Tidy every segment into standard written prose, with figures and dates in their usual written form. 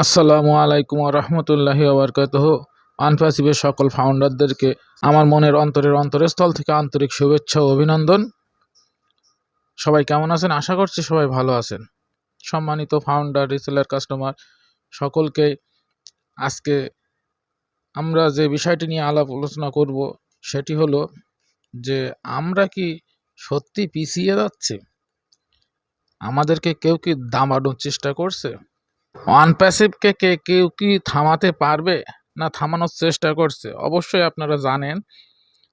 আসসালামু আলাইকুম ওয়া রাহমাতুল্লাহি ওয়া বারাকাতুহু। আনপাসিভের সকল ফাউন্ডারদেরকে আমার মনের অন্তরস্থল থেকে আন্তরিক শুভেচ্ছা ও অভিনন্দন। সবাই কেমন আছেন? আশা করছি সবাই ভালো আছেন। সম্মানিত ফাউন্ডার, রিসেলার, কাস্টমার সকলকে আজকে আমরা যে বিষয়টি নিয়ে আলাপ আলোচনা করব সেটি হলো যে আমরা কি সত্যি পিছিয়ে যাচ্ছি? আমাদেরকে কেউ কি দামানোর চেষ্টা করছে? অনপ্যাসিভকে কেউ কি থামাতে পারবে না থামানোর চেষ্টা করছে? অবশ্যই আপনারা জানেন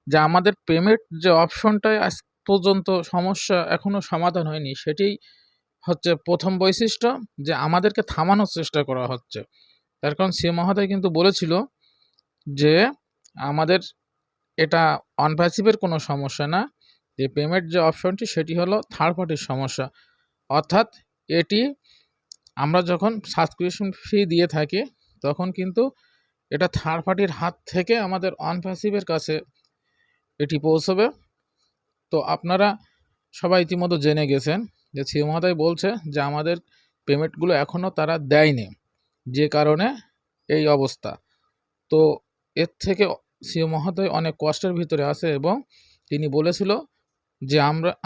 যে আমাদের পেমেন্ট যে অপশনটায় আজ পর্যন্ত সমস্যা এখনো সমাধান হয়নি, সেটি হচ্ছে প্রথম বৈশিষ্ট্য যে আমাদেরকে থামানোর চেষ্টা করা হচ্ছে। তার কারণ সে মহোদয় কিন্তু বলেছিল যে আমাদের এটা অনপ্যাসিভের কোনো সমস্যা না, যে পেমেন্ট যে অপশনটি সেটি হলো থার্ড পার্টির সমস্যা। অর্থাৎ এটি আমরা যখন সাবস্ক্রিপশন ফি দিয়ে থাকি তখন কিন্তু এটা থার্ড পার্টির হাত থেকে আমাদের অনপ্যাসিভের কাছে এটি পৌঁছবে। তো আপনারা সবাই ইতিমধ্যে জেনে গেছেন যে সিও মহোদয় বলছে যে আমাদের পেমেন্টগুলো এখনও তারা দেয়নি, যে কারণে এই অবস্থা। তো এর থেকে সিও মহোদয় অনেক কষ্টের ভিতরে আছে এবং তিনি বলেছিল যে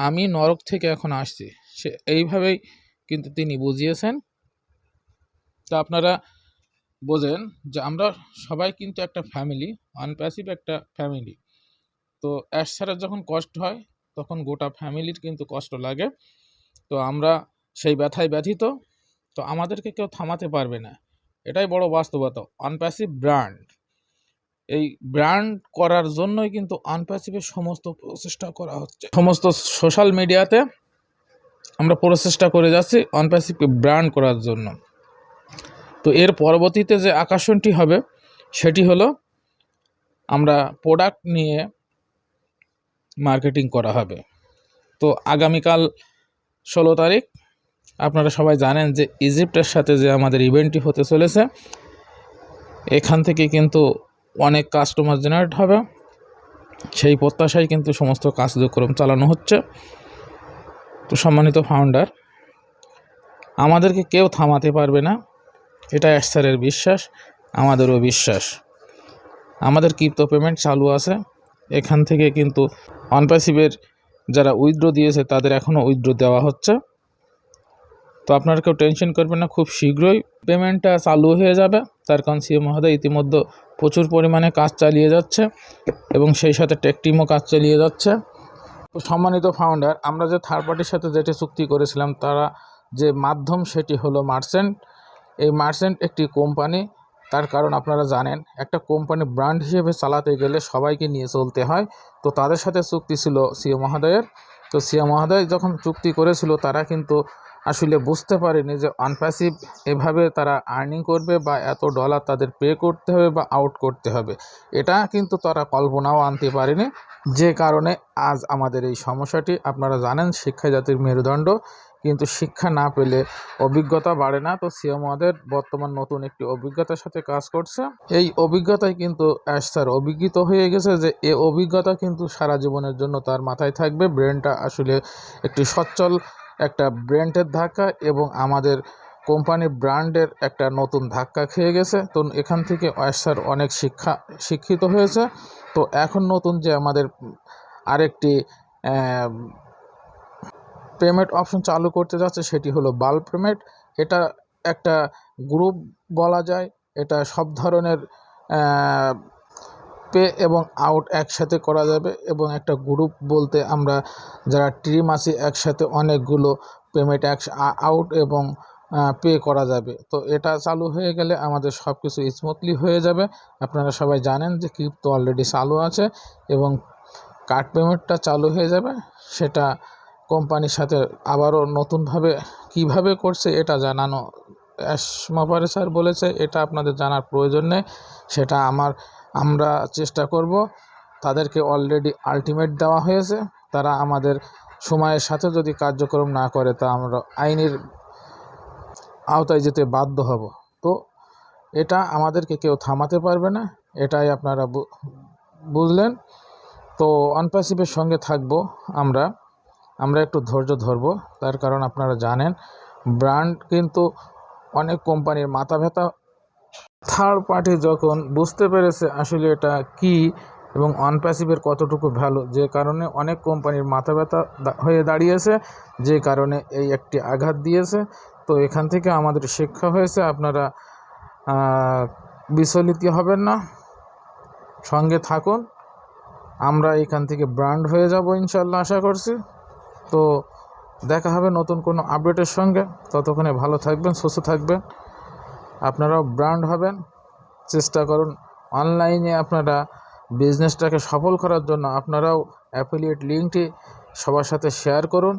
আমি নরক থেকে এখন আসছি, সে এইভাবেই কিন্তু তিনি বুঝিয়েছেন। তো আপনারা বোঝেন যে আমরা সবাই কিন্তু একটা ফ্যামিলি, অনপ্যাসিভ একটা ফ্যামিলি। তো অ্যাশ ছাড়া যখন কষ্ট হয় তখন গোটা ফ্যামিলির কিন্তু কষ্ট লাগে। তো আমরা সেই ব্যথায় ব্যথিত। তো আমাদেরকে কেউ থামাতে পারবে না, এটাই বড় বাস্তবতা। অনপ্যাসিভ ব্র্যান্ড, এই ব্র্যান্ড করার জন্যই কিন্তু অনপ্যাসিভের সমস্ত প্রচেষ্টা করা হচ্ছে। সমস্ত সোশ্যাল মিডিয়াতে আমরা প্রচেষ্টা করে যাচ্ছি অনপ্যাসিভকে ব্র্যান্ড করার জন্য। তো এর পরবর্তীতে যে আকর্ষণটি হবে সেটি হলো আমরা প্রোডাক্ট নিয়ে মার্কেটিং করা হবে। তো আগামীকাল 16 তারিখ আপনারা সবাই জানেন যে ইজিপ্টের সাথে যে আমাদের ইভেন্টটি হতে চলেছে, এখান থেকে কিন্তু অনেক কাস্টমার জেনারেট হবে। সেই প্রত্যাশায় কিন্তু সমস্ত কার্যক্রম চালানো হচ্ছে। তো সম্মানিত ফাউন্ডার, আমাদেরকে কেউ থামাতে পারবে না, এটা স্যারের বিশ্বাস, আমাদেরও বিশ্বাস। আমাদের ক্রিপ্টো পেমেন্ট চালু আছে, এখান থেকে কিন্তু অনপ্যাসিভের যারা উইথড্র দিয়েছে তাদের এখনও উইথড্র দেওয়া হচ্ছে। তো আপনারা কেউ টেনশন করবেন না, খুব শীঘ্রই পেমেন্টটা চালু হয়ে যাবে। তার কারণ সিও মহোদয় ইতিমধ্যে প্রচুর পরিমাণে কাজ চালিয়ে যাচ্ছে এবং সেই সাথে টেক টিমও কাজ চালিয়ে যাচ্ছে। তো সম্মানিত ফাউন্ডার, আমরা যে থার্ড পার্টির সাথে যেটি চুক্তি করেছিলাম তারা যে মাধ্যম সেটি হলো মার্চেন্ট। এই মার্চেন্ট একটি কোম্পানি, তার কারণ আপনারা জানেন একটা কোম্পানি ব্র্যান্ড হিসেবে চালাতে গেলে সবাইকে নিয়ে চলতে হয়। তো তাদের সাথে চুক্তি ছিল সিও মহোদয়ের। তো সিও মহোদয় যখন চুক্তি করেছিল তারা কিন্তু আসলে বুঝতে পারেনি যে অনপ্যাসিভ এভাবে তারা আর্নিং করবে বা এত ডলার তাদের পে করতে হবে বা আউট করতে হবে, এটা কিন্তু তারা কল্পনাও আনতে পারেনি। যে কারণে আজ আমাদের এই সমস্যাটি। আপনারা জানেন শিক্ষা জাতির মেরুদণ্ড, কিন্তু শিক্ষা না পেলে অভিজ্ঞতা বাড়ে না। তো সিও মহোদয় বর্তমান নতুন একটি অভিজ্ঞতার সাথে কাজ করছে। এই অভিজ্ঞতায় কিন্তু স্যার অভিজ্ঞিত হয়ে গেছে যে এই অভিজ্ঞতা কিন্তু সারা জীবনের জন্য তার মাথায় থাকবে। ব্রেনটা আসলে একটি সচ্ছল একটা ব্র্যান্ডের ধাক্কা এবং আমাদের কোম্পানি ব্র্যান্ডের একটা নতুন ধাক্কা খেয়ে গেছে। তো এখান থেকে স্যার অনেক শিক্ষিত হয়েছে। তো এখন নতুন যে আমাদের আরেকটি পেমেন্ট অপশন চালু করতে যাচ্ছে সেটি হলো বাল্ক পেমেন্ট। এটা একটা গ্রুপ বলা যায়, এটা সব ধরনের পে এবং আউট একসাথে করা যাবে। এবং একটা গ্রুপ বলতে আমরা যারা টিম আছি একসাথে অনেকগুলো পেমেন্ট আউট এবং পে করা যাবে। তো এটা চালু হয়ে গেলে আমাদের সব কিছু স্মুথলি হয়ে যাবে। আপনারা সবাই জানেন যে ক্রিপ্টো অলরেডি চালু আছে এবং কার্ড পেমেন্টটা চালু হয়ে যাবে। সেটা কোম্পানির সাথে আবারও নতুনভাবে কিভাবে করছে এটা জানানো অ্যাসমাপারে স্যার বলেছে, এটা আপনাদের জানার প্রয়োজন নেই, সেটা আমরা চেষ্টা করব। তাদেরকে অলরেডি আলটিমেট দেওয়া হয়েছে, তারা আমাদের সময়ের সাথে যদি কার্যক্রম না করে তা আমরা আইনের আওতায় যেতে বাধ্য হব। তো এটা আমাদেরকে কেউ থামাতে পারবে না, এটাই আপনারা বুঝলেন। তো অনপ্যাসিভের সঙ্গে থাকবো আমরা একটু ধৈর্য ধরবো, তার কারণ আপনারা জানেন ব্র্যান্ড কিন্তু অনেক কোম্পানির মাথা ব্যথা। থার্ড পার্টি যখন বুঝতে পেরেছে আসলে এটা কি এবং অনপ্যাসিভের কতটুকু ভ্যালু, যে কারণে অনেক কোম্পানির মাথা ব্যথা হয়ে দাঁড়িয়েছে, যে কারণে এই একটি আঘাত দিয়েছে। তো এখান থেকে আমাদের শিক্ষা হয়েছে, আপনারা বিচলিত হবেন না, সঙ্গে থাকুন। আমরা এখান থেকে ব্র্যান্ড হয়ে যাব ইনশাল্লাহ, আশা করছি। তো দেখা হবে নতুন কোনো আপডেটের সঙ্গে। ততক্ষণে ভালো থাকবেন, সুস্থ থাকবেন, আপনারাও ব্র্যান্ড হবেন। চেষ্টা করুন অনলাইনে আপনারা বিজনেসটাকে সফল করার জন্য। আপনারাও অ্যাফিলিয়েট লিঙ্কটি সবার সাথে শেয়ার করুন,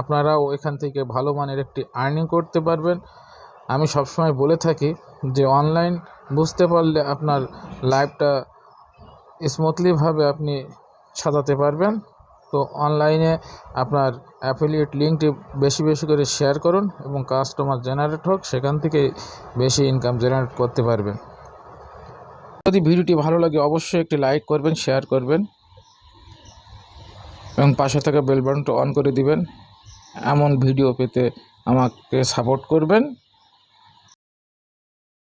আপনারাও এখান থেকে ভালো মানের একটি আর্নিং করতে পারবেন। আমি সবসময় বলে থাকি যে অনলাইন বুঝতে পারলে আপনার লাইফটা স্মুথলিভাবে আপনি সাজাতে পারবেন। তো অনলাইনে আপনার অ্যাফিলিয়েট লিঙ্কটি বেশি বেশি করে শেয়ার করুন এবং কাস্টমার জেনারেট হোক, সেখান থেকে বেশি ইনকাম জেনারেট করতে পারবেন। যদি ভিডিওটি ভালো লাগে অবশ্যই একটি লাইক করবেন, শেয়ার করবেন এবং পাশে থাকা বেল বাটনটা অন করে দিবেন। এমন ভিডিও পেতে আমাকে সাপোর্ট করবেন।